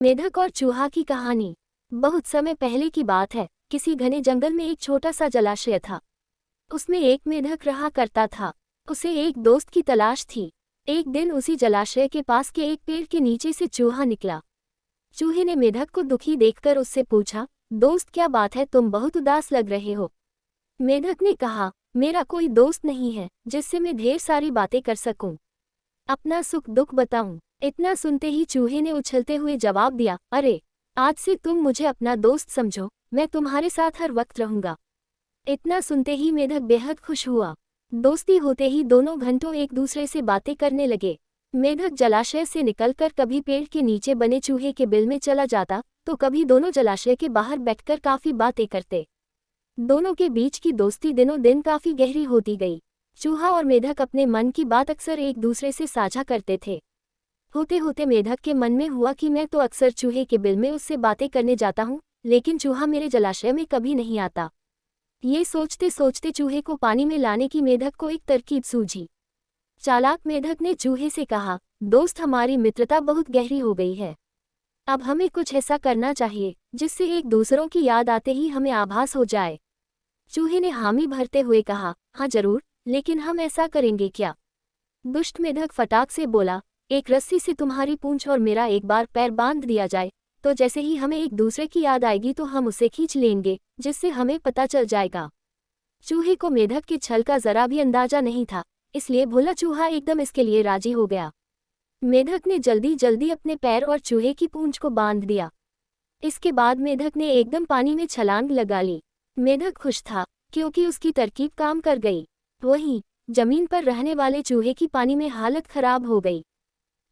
मेढक और चूहा की कहानी। बहुत समय पहले की बात है। किसी घने जंगल में एक छोटा सा जलाशय था। उसमें एक मेढक रहा करता था। उसे एक दोस्त की तलाश थी। एक दिन उसी जलाशय के पास के एक पेड़ के नीचे से चूहा निकला। चूहे ने मेढक को दुखी देखकर उससे पूछा, दोस्त क्या बात है, तुम बहुत उदास लग रहे हो। मेढक ने कहा, मेरा कोई दोस्त नहीं है जिससे मैं ढेर सारी बातें कर सकूं, अपना सुख दुख बताऊं। इतना सुनते ही चूहे ने उछलते हुए जवाब दिया, अरे आज से तुम मुझे अपना दोस्त समझो, मैं तुम्हारे साथ हर वक्त रहूंगा। इतना सुनते ही मेढक बेहद खुश हुआ। दोस्ती होते ही दोनों घंटों एक दूसरे से बातें करने लगे। मेढक जलाशय से निकलकर कभी पेड़ के नीचे बने चूहे के बिल में चला जाता, तो कभी दोनों जलाशय के बाहर बैठकर काफी बातें करते। दोनों के बीच की दोस्ती दिनों दिन काफी गहरी होती गई। चूहा और मेढक अपने मन की बात अक्सर एक दूसरे से साझा करते थे। होते होते मेढक के मन में हुआ कि मैं तो अक्सर चूहे के बिल में उससे बातें करने जाता हूँ, लेकिन चूहा मेरे जलाशय में कभी नहीं आता। ये सोचते सोचते चूहे को पानी में लाने की मेढक को एक तरकीब सूझी। चालाक मेढक ने चूहे से कहा, दोस्त हमारी मित्रता बहुत गहरी हो गई है। अब हमें कुछ ऐसा करना चाहिए जिससे एक दूसरों की याद आते ही हमें आभास हो जाए। चूहे ने हामी भरते हुए कहा, हाँ जरूर, लेकिन हम ऐसा करेंगे क्या? दुष्ट मेढक फटाक से बोला, एक रस्सी से तुम्हारी पूंछ और मेरा एक बार पैर बांध दिया जाए, तो जैसे ही हमें एक दूसरे की याद आएगी तो हम उसे खींच लेंगे, जिससे हमें पता चल जाएगा। चूहे को मेढक के छल का जरा भी अंदाजा नहीं था, इसलिए भोला चूहा एकदम इसके लिए राजी हो गया। मेढक ने जल्दी जल्दी अपने पैर और चूहे की पूंछ को बांध दिया। इसके बाद मेढक ने एकदम पानी में छलांग लगा ली। मेढक खुश था क्योंकि उसकी तरकीब काम कर गई। वहीं जमीन पर रहने वाले चूहे की पानी में हालत खराब हो गई।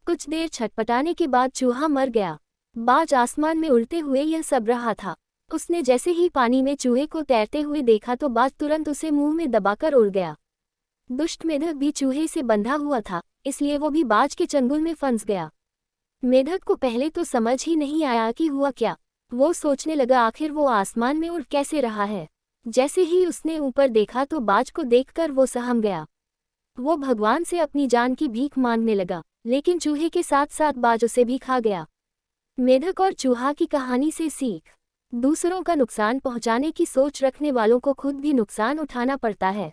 कुछ देर छटपटाने के बाद चूहा मर गया। बाज आसमान में उड़ते हुए यह सब रहा था। उसने जैसे ही पानी में चूहे को तैरते हुए देखा तो बाज तुरंत उसे मुंह में दबाकर उड़ गया। दुष्ट मेढक भी चूहे से बंधा हुआ था, इसलिए वो भी बाज के चंगुल में फंस गया। मेढक को पहले तो समझ ही नहीं आया कि हुआ क्या। वो सोचने लगा आखिर वो आसमान में उड़ कैसे रहा है। जैसे ही उसने ऊपर देखा तो बाज को देखकर वो सहम गया। वो भगवान से अपनी जान की भीख मांगने लगा, लेकिन चूहे के साथ साथ बाज उसे भी खा गया। मेढक और चूहा की कहानी से सीख। दूसरों का नुकसान पहुंचाने की सोच रखने वालों को खुद भी नुकसान उठाना पड़ता है।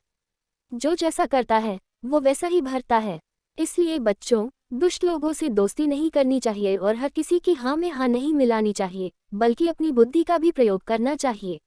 जो जैसा करता है वो वैसा ही भरता है। इसलिए बच्चों, दुष्ट लोगों से दोस्ती नहीं करनी चाहिए और हर किसी की हाँ में हाँ नहीं मिलानी चाहिए, बल्कि अपनी बुद्धि का भी प्रयोग करना चाहिए।